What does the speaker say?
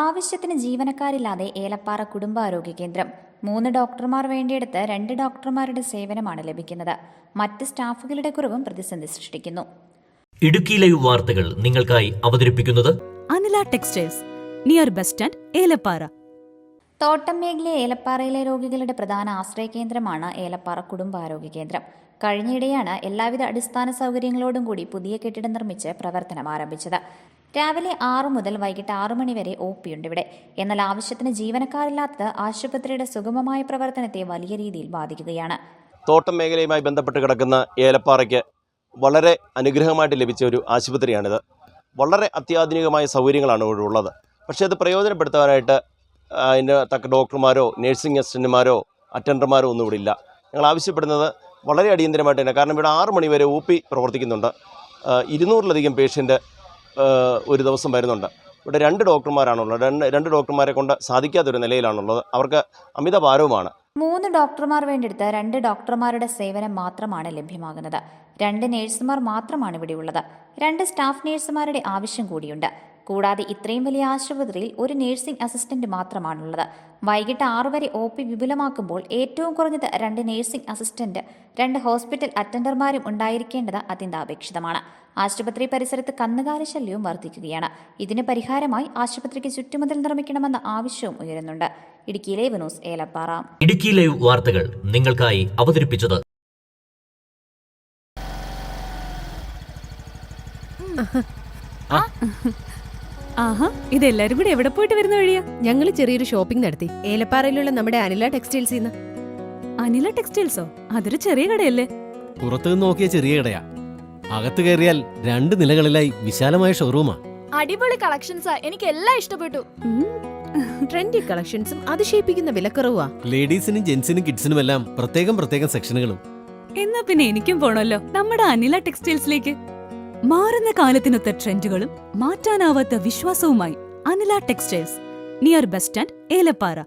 ആവശ്യത്തിന് ജീവനക്കാരില്ലാതെ ഏലപ്പാറ കുടുംബാരോഗ്യ കേന്ദ്രം. 3 ഡോക്ടർമാർ വേണ്ടിയെടുത്ത് 2 ഡോക്ടർമാരുടെ സേവനമാണ് ലഭിക്കുന്നത്. മറ്റ് സ്റ്റാഫുകളുടെ കുറവും പ്രതിസന്ധി സൃഷ്ടിക്കുന്നു. ഇടുക്കി ലൈവ് വാർത്തകൾ നിങ്ങൾക്കായി അവതരിപ്പിക്കുന്നത് Anila textiles, near bus stand, Elappara. തോട്ടം മേഖലയിലെ ഏലപ്പാറയിലെ രോഗികളുടെ പ്രധാന ആശ്രയ കേന്ദ്രമാണ് ഏലപ്പാറ കുടുംബാരോഗ്യ കേന്ദ്രം. കഴിഞ്ഞയിടെയാണ് എല്ലാവിധ അടിസ്ഥാന സൗകര്യങ്ങളോടും കൂടി പുതിയ കെട്ടിടം നിർമ്മിച്ച് പ്രവർത്തനം ആരംഭിച്ചത്. രാവിലെ 6 മുതൽ വൈകിട്ട് 6 മണി വരെ OP ഉണ്ട് ഇവിടെ. എന്നാൽ ആവശ്യത്തിന് ജീവനക്കാരില്ലാത്തത് ആശുപത്രിയുടെ സുഗമമായ പ്രവർത്തനത്തെ വലിയ രീതിയിൽ ബാധിക്കുകയാണ്. തോട്ടം മേഖലയുമായി ബന്ധപ്പെട്ട് കിടക്കുന്ന ഏലപ്പാറയ്ക്ക് വളരെ അനുഗ്രഹമായിട്ട് ലഭിച്ച ഒരു ആശുപത്രിയാണിത്. വളരെ അത്യാധുനികമായ സൗകര്യങ്ങളാണ് ഇവിടെ ഉള്ളത്. പക്ഷേ അത് പ്രയോജനപ്പെടുത്താനായിട്ട് അതിൻ്റെ തക്ക ഡോക്ടർമാരോ നഴ്സിംഗ് അസിസ്റ്റന്റുമാരോ അറ്റൻഡർമാരോ ഒന്നും ഇവിടെ ഇല്ല. ഞങ്ങൾ ആവശ്യപ്പെടുന്നത് വളരെ അടിയന്തരമായിട്ട് തന്നെ, കാരണം ഇവിടെ 6 മണി വരെ OP പ്രവർത്തിക്കുന്നുണ്ട്. 200-ലധികം പേഷ്യൻ്റ് ഒരു ദിവസം വരുന്നുണ്ട്. ഇവിടെ 2 ഡോക്ടർമാരാണുള്ളത്. രണ്ട് ഡോക്ടർമാരെ കൊണ്ട് സാധിക്കാത്തൊരു നിലയിലാണുള്ളത്. അവർക്ക് അമിത ഭാരവുമാണ്. 3 ഡോക്ടർമാർ വേണ്ടിയെടുത്ത് 2 ഡോക്ടർമാരുടെ സേവനം മാത്രമാണ് ലഭ്യമാകുന്നത്. 2 നേഴ്സുമാർ മാത്രമാണ് ഇവിടെ ഉള്ളത്. 2 സ്റ്റാഫ് നേഴ്സുമാരുടെ ആവശ്യം കൂടിയുണ്ട്. കൂടാതെ ഇത്രയും വലിയ ആശുപത്രിയിൽ ഒരു നേഴ്സിംഗ് അസിസ്റ്റന്റ് മാത്രമാണുള്ളത്. വൈകിട്ട് 6 വരെ OP വിപുലമാക്കുമ്പോൾ ഏറ്റവും കുറഞ്ഞത് 2 നേഴ്സിംഗ് അസിസ്റ്റന്റ്, 2 ഹോസ്പിറ്റൽ അറ്റൻഡർമാരും ഉണ്ടായിരിക്കേണ്ടത് അത്യന്താപേക്ഷിതമാണ്. ആശുപത്രി പരിസരത്ത് കന്നുകാലി ശല്യവും വർദ്ധിക്കുകയാണ്. ഇതിന് പരിഹാരമായി ആശുപത്രിക്ക് ചുറ്റുമതിൽ നിർമ്മിക്കണമെന്ന ആവശ്യവും ഉയരുന്നുണ്ട്. Idukki live news, Elappara. Idukki live വാർത്തകൾ നിങ്ങൾക്കായി അവതരിപ്പിച്ചത് ആഹാ, ഇതെല്ലാരും കൂടി എവിടെ പോയിട്ട് വരുന്ന വഴിയാ? ഞങ്ങൾ ചെറിയൊരു ഷോപ്പിംഗ് നടത്തി ഏലപ്പാറയിലുള്ള നമ്മുടെ അനില ടെക്സ്റ്റൈൽസിൽ. അനില ടെക്സ്റ്റൈൽസോ? അതൊരു ചെറിയ കടയല്ലേ? പുറത്തുനിന്ന് നോക്കിയ ചെറിയ കടയാ. അകത്ത് കയറിയാൽ 2 നിലകളിലായി വിശാലമായ ഷോറൂമാ. അടിപൊളി കളക്ഷൻസാ, എനിക്ക് എല്ലാം ഇഷ്ടപ്പെട്ടു. ട്രെൻഡി കളക്ഷൻസും അതിശയിപ്പിക്കുന്ന വിലക്കുറവാ. ലേഡീസിനും ജെന്റ്സിനും കിഡ്സിനും എല്ലാം പ്രത്യേകം സെക്ഷനുകളും. എന്നാ പിന്നെ എനിക്കും പോണല്ലോ നമ്മുടെ അനില ടെക്സ്റ്റൈൽസിലേക്ക്. മാറുന്ന കാലത്തിനൊത്ത ട്രെൻഡുകളും മാറ്റാനാവാത്ത വിശ്വാസവുമായി Anila textiles, near bus stand, Elappara.